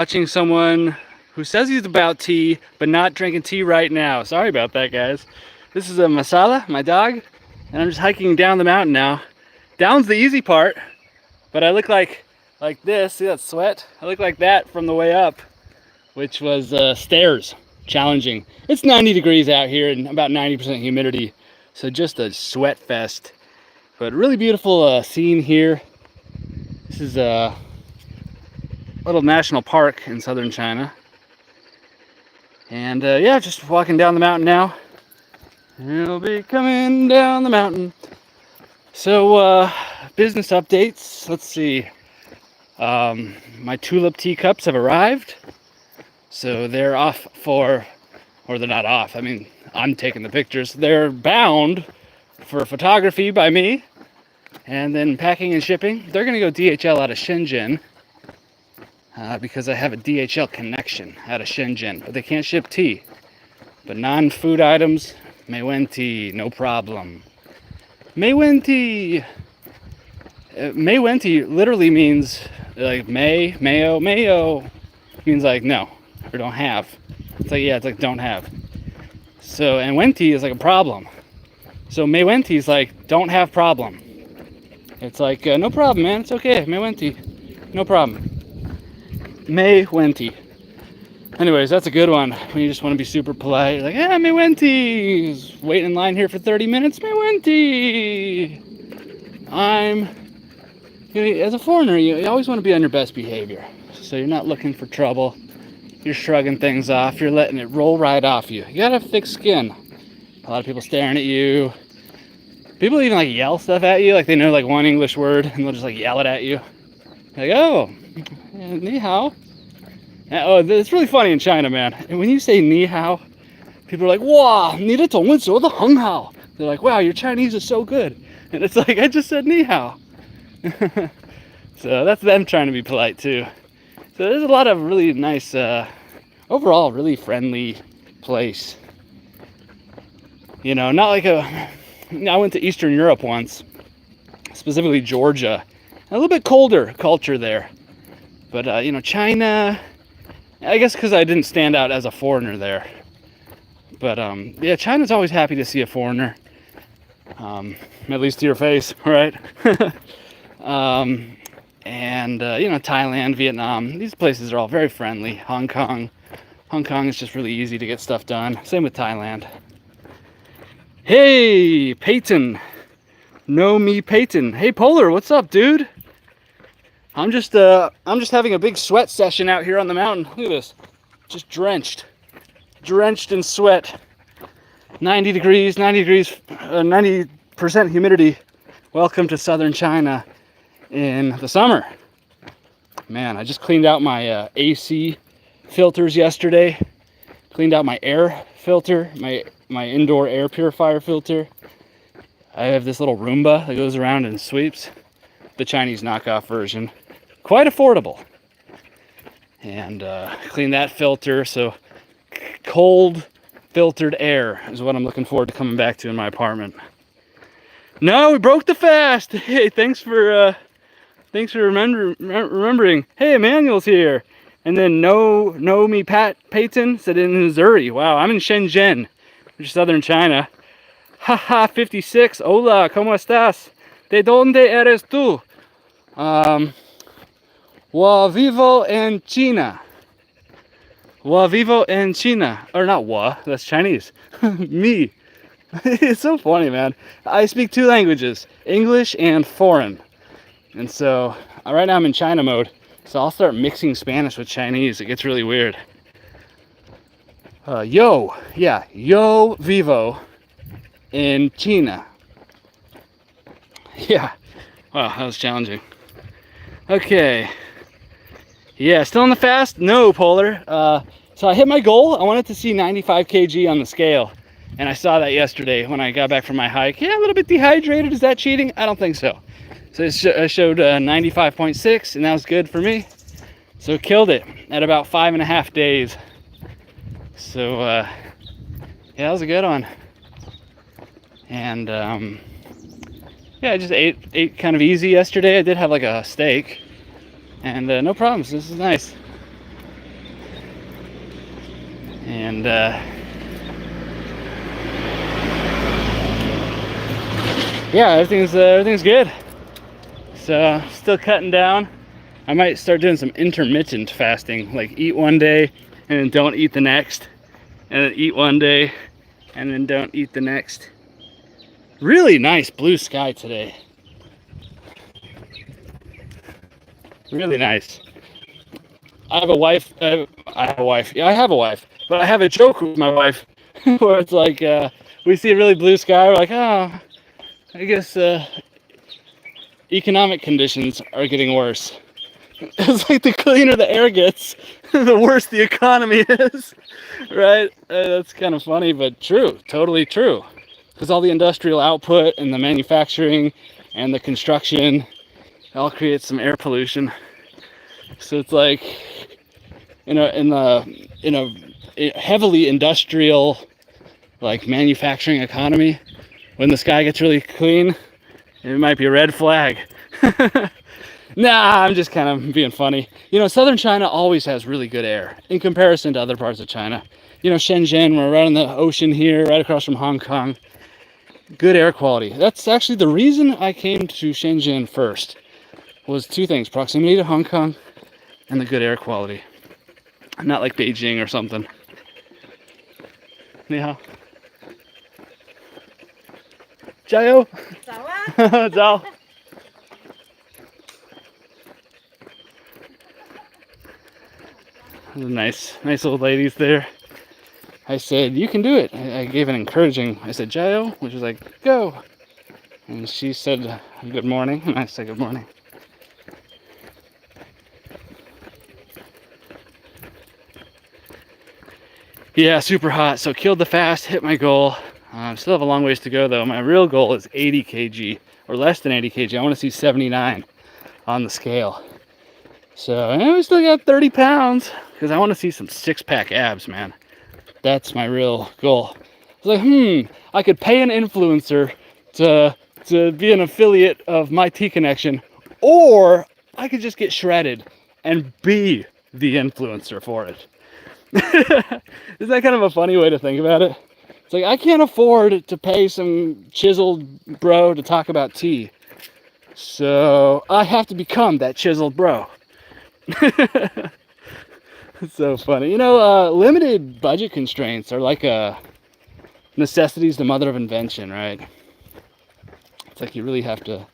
Watching someone who says he's about tea, but not drinking tea right now. Sorry about that, guys. This is a Masala, my dog, and I'm just hiking down the mountain now. Down's the easy part, but I look like this. See that sweat? I look like that from the way up, which was stairs, challenging. It's 90 degrees out here and about 90% humidity, so just a sweat fest. But really beautiful scene here. This is a little national park in southern China. And yeah, just walking down the mountain now. We'll be coming down the mountain. So business updates. Let's see. My tulip teacups have arrived. So they're off for, or they're not off. I mean, I'm taking the pictures. They're bound for photography by me. And then packing and shipping. They're going to go DHL out of Shenzhen. Because I have a DHL connection out of Shenzhen, but they can't ship tea. But non-food items, Meiwenti, no problem. Meiwenti! Meiwenti literally means like mayo, means like no, or don't have. It's like, yeah, it's like don't have. So, and wenti is like a problem. So Meiwenti is like don't have problem. It's like, no problem, man, it's okay, Meiwenti, no problem. Meiwenti. Anyways, that's a good one. When you just want to be super polite, you're like, yeah, Meiwenti. Waiting in line here for 30 minutes. Meiwenti. As a foreigner, you always want to be on your best behavior. So you're not looking for trouble. You're shrugging things off. You're letting it roll right off you. You gotta have thick skin. A lot of people staring at you. People even like yell stuff at you, like they know like one English word, and they'll just like yell it at you. Like, oh, ni hao. Oh, it's really funny in China, man. And when you say ni hao, people are like, wow, ni de zhong wen zuo de heng hao. They're like, wow, your Chinese is so good. And it's like, I just said ni hao. So that's them trying to be polite too. So there's a lot of really nice, overall, really friendly place. You know, not like I went to Eastern Europe once, specifically Georgia. A little bit colder culture there. But, you know, China, I guess because I didn't stand out as a foreigner there. But, yeah, China's always happy to see a foreigner. At least to your face, right? And, you know, Thailand, Vietnam, these places are all very friendly. Hong Kong is just really easy to get stuff done. Same with Thailand. Hey, Peyton. Know me, Peyton. Hey, Polar, what's up, dude? I'm just having a big sweat session out here on the mountain. Look at this, just drenched in sweat. 90 degrees, 90% humidity. Welcome to southern China in the summer. Man, I just cleaned out my AC filters yesterday. Cleaned out my air filter, my indoor air purifier filter. I have this little Roomba that goes around and sweeps. The Chinese knockoff version. Quite affordable. And clean that filter. So cold filtered air is what I'm looking forward to coming back to in my apartment. No, we broke the fast. Hey, thanks for remembering. Hey, Emmanuel's here. And then know me Peyton said in Missouri. Wow, I'm in Shenzhen, which is southern China. Haha, 56. Hola, ¿cómo estás? ¿De dónde eres tú? Vivo en China. Vivo en China. Or not that's Chinese. Me. It's so funny, man. I speak two languages, English and foreign. And so, right now I'm in China mode. So I'll start mixing Spanish with Chinese. It gets really weird. Yo vivo in China. Yeah. Wow, that was challenging. Okay. Yeah, still on the fast? No, Polar. So I hit my goal. I wanted to see 95 kg on the scale. And I saw that yesterday when I got back from my hike. Yeah, a little bit dehydrated. Is that cheating? I don't think so. So I showed 95.6, and that was good for me. So killed it at about 5.5 days. So yeah, that was a good one. And yeah, I just ate kind of easy yesterday. I did have like a steak, and no problems. This is nice. And yeah, everything's good. So still cutting down. I might start doing some intermittent fasting, like eat one day and then don't eat the next, and then eat one day and then don't eat the next. Really nice blue sky today. Really nice. I have a wife. Yeah, I have a wife, but I have a joke with my wife where it's like we see a really blue sky, we're like, oh, I guess economic conditions are getting worse. It's like the cleaner the air gets, the worse the economy is, right? That's kind of funny, but true, totally true. Because all the industrial output and the manufacturing and the construction all creates some air pollution. So it's like, in a heavily industrial, like manufacturing economy, when the sky gets really clean, it might be a red flag. Nah, I'm just kind of being funny. Southern China always has really good air in comparison to other parts of China. Shenzhen, we're right on the ocean here, right across from Hong Kong. Good air quality. That's actually the reason I came to Shenzhen first, was two things: proximity to Hong Kong and the good air quality. Not like Beijing or something. Yeah. 加油！早啊！早。Nice old ladies there. I said, you can do it. I gave an encouraging, I said, Jayo, which was like, go. And she said, good morning. And I said, good morning. Yeah, super hot. So killed the fast, hit my goal. Still have a long ways to go though. My real goal is 80 kg or less than 80 kg. I want to see 79 on the scale. So we still got 30 pounds because I want to see some six-pack abs, man. That's my real goal. I was like, I could pay an influencer to be an affiliate of My Tea Connection, or I could just get shredded and be the influencer for it. Isn't that kind of a funny way to think about it? It's like, I can't afford to pay some chiseled bro to talk about tea, so I have to become that chiseled bro. It's so funny. Limited budget constraints are like necessity's the mother of invention, right? It's like you really have to,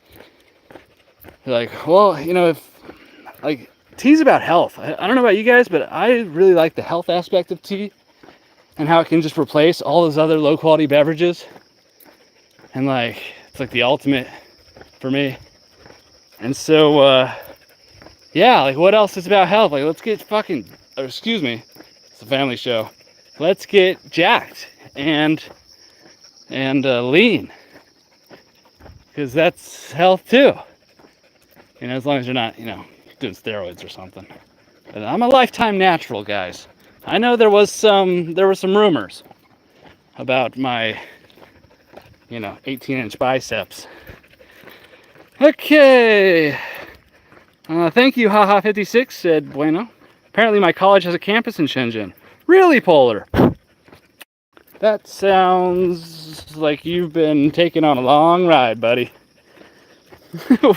you're like, well, if, like, tea's about health. I don't know about you guys, but I really like the health aspect of tea and how it can just replace all those other low quality beverages. And like, it's like the ultimate for me. And so, yeah, like what else is about health? Like, let's get excuse me, it's a family show. Let's get jacked and lean. Because that's health too. As long as you're not, doing steroids or something. But I'm a lifetime natural, guys. I know there were some rumors about my, 18-inch biceps. Okay. Thank you, haha56, said Bueno. Apparently my college has a campus in Shenzhen. Really, Polar? That sounds like you've been taken on a long ride, buddy.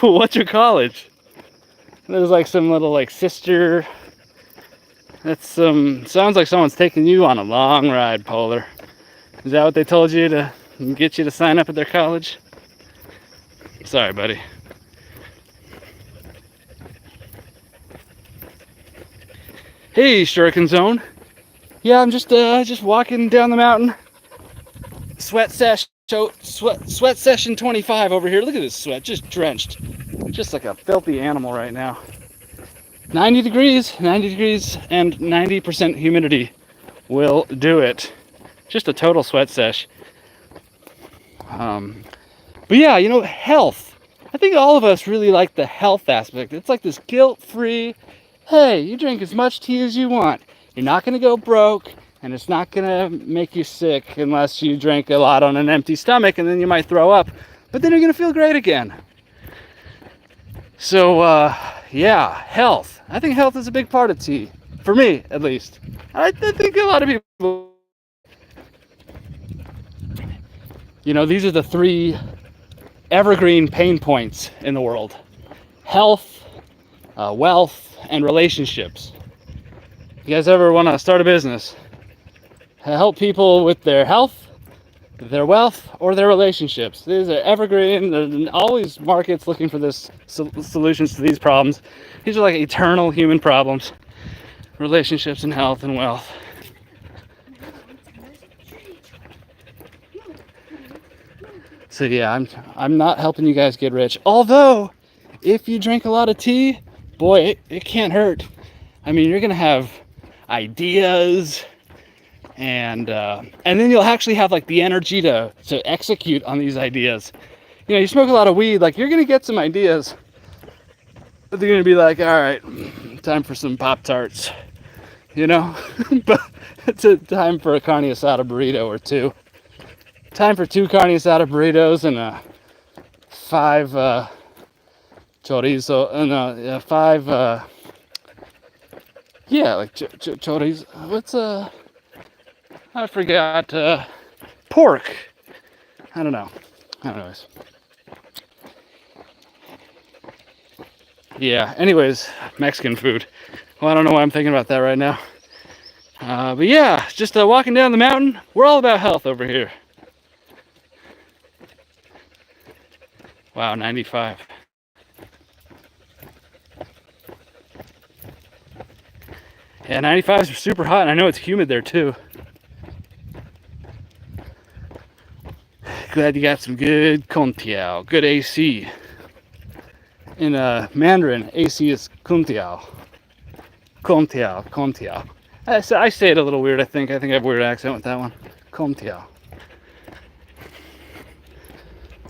What's your college? There's like some little like sister. That's sounds like someone's taking you on a long ride, Polar. Is that what they told you to get you to sign up at their college? Sorry, buddy. Hey, Shuriken Zone. Yeah, I'm just walking down the mountain. Sweat session 25 over here. Look at this sweat, just drenched. Just like a filthy animal right now. 90 degrees and 90% humidity will do it. Just a total sweat sesh. But yeah, health. I think all of us really like the health aspect. It's like this guilt-free, hey, you drink as much tea as you want. You're not going to go broke, and it's not going to make you sick unless you drink a lot on an empty stomach, and then you might throw up. But then you're going to feel great again. So, yeah, health. I think health is a big part of tea. For me, at least. I think a lot of people, you know, these are the three evergreen pain points in the world: health, wealth, and relationships. You guys ever want to start a business, help people with their health, their wealth, or their relationships? These are evergreen. There's always markets looking for this solutions to these problems. These are like eternal human problems: relationships and health and wealth. So yeah, I'm not helping you guys get rich. Although, if you drink a lot of tea, boy, it can't hurt. I mean, you're gonna have ideas, and then you'll actually have like the energy to execute on these ideas. You know, you smoke a lot of weed, like you're gonna get some ideas, but they're gonna be like, all right, time for some Pop-Tarts, you know. But it's a time for a carne asada burrito or two. Time for 2 carne asada burritos and 5 chorizo, and 5 yeah, like chorizo. What's I forgot, pork. I don't know. Anyways. Yeah, anyways, Mexican food. Well, I don't know why I'm thinking about that right now. But yeah, just walking down the mountain. We're all about health over here. Wow, 95. Yeah, 95 is super hot, and I know it's humid there too. Glad you got some good Contiao, good AC. In Mandarin, AC is Kuntiao. Contiao. I say it a little weird, I think. I have a weird accent with that one. Contiao.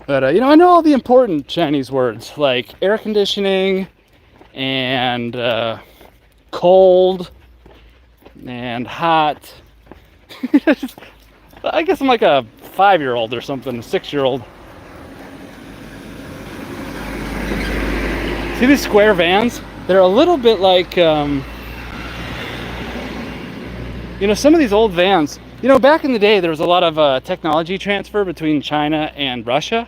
But, you know, I know all the important Chinese words, like air conditioning, and cold, and hot. I guess I'm like a 5-year-old or something, a 6-year-old. See these square vans? They're a little bit like, you know, some of these old vans. You know, back in the day, there was a lot of technology transfer between China and Russia.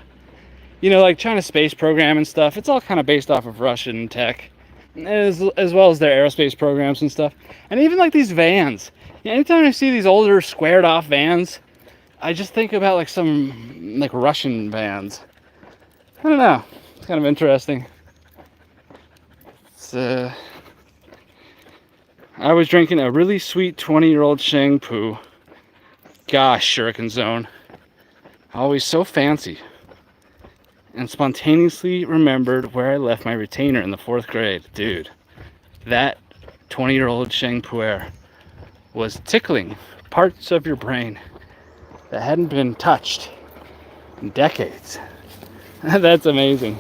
You know, like China's space program and stuff. It's all kind of based off of Russian tech, as well as their aerospace programs and stuff. And even like these vans. Anytime I see these older squared off vans, I just think about like some like Russian vans. I don't know. It's kind of interesting. I was drinking a really sweet 20-year-old Shangpu. Gosh, Shuriken Zone. Always so fancy. And spontaneously remembered where I left my retainer in the 4th grade. Dude, that 20-year-old Shangpuer was tickling parts of your brain that hadn't been touched in decades. That's amazing.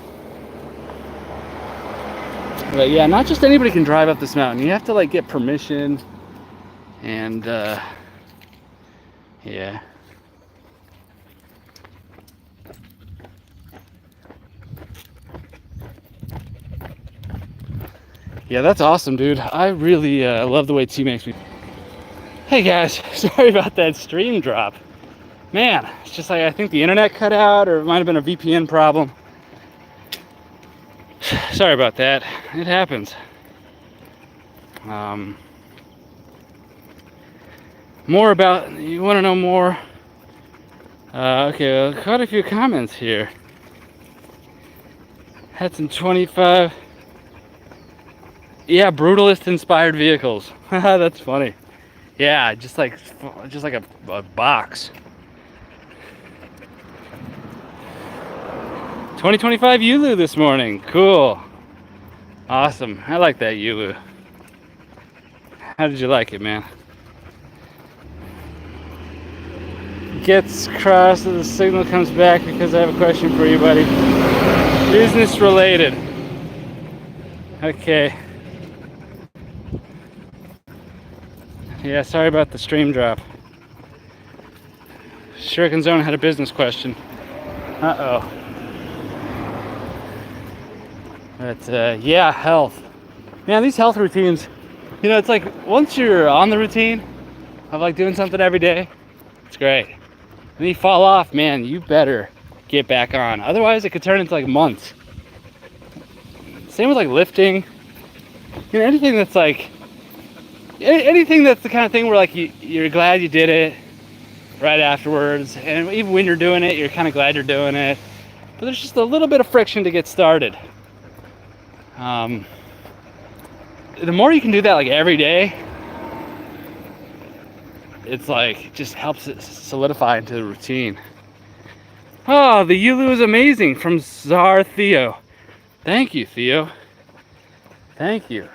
But yeah, not just anybody can drive up this mountain. You have to like get permission, and yeah. Yeah, that's awesome, dude. I really love the way tea makes me. Hey guys, sorry about that stream drop. Man, it's just like I think the internet cut out, or it might have been a VPN problem. Sorry about that. It happens. More about, you want to know more? Okay, well, quite a few comments here. Had some 25. Yeah, brutalist inspired vehicles. That's funny. Yeah, just like a box. 2025 Yulu this morning. Cool. Awesome. I like that Yulu. How did you like it, man? Gets crossed, the signal comes back because I have a question for you, buddy. Business related. Okay. Yeah, sorry about the stream drop. Shuriken Zone had a business question. Uh-oh. But, yeah, health. Man, these health routines, You know, it's like once you're on the routine of like doing something every day, it's great. And you fall off, man, you better get back on. Otherwise, it could turn into like months. Same with like lifting. You know, anything that's like, anything that's the kind of thing where like you're glad you did it right afterwards. And even when you're doing it, you're kind of glad you're doing it. But there's just a little bit of friction to get started. The more you can do that like every day, it's like it just helps it solidify into the routine. Oh, the Yulu is amazing from Czar Theo. Thank you, Theo. Thank you.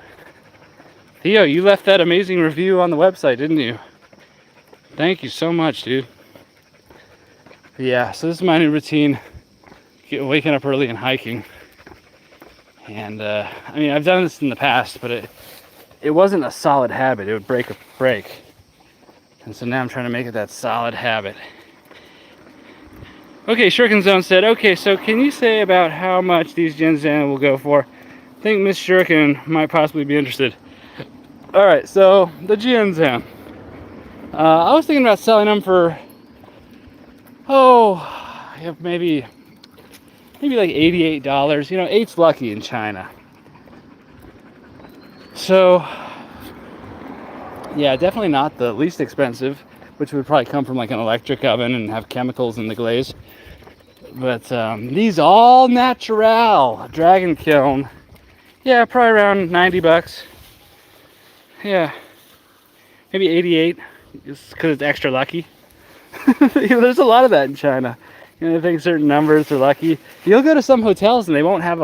Theo, you left that amazing review on the website, didn't you? Thank you so much, dude. Yeah, so this is my new routine. Waking up early and hiking. And I mean, I've done this in the past, but it wasn't a solid habit. It would break. And so now I'm trying to make it that solid habit. Okay, Shuriken Zone said, okay, so can you say about how much these Ginseng will go for? I think Miss Shuriken might possibly be interested. Alright, so the Ginseng. I was thinking about selling them for, maybe like $88. You know, 8's lucky in China. So, yeah, definitely not the least expensive, which would probably come from like an electric oven and have chemicals in the glaze. But these all natural dragon kiln, yeah, probably around $90. Yeah, maybe 88, just because it's extra lucky. You know, there's a lot of that in China. You know, I think certain numbers are lucky. You'll go to some hotels and they won't have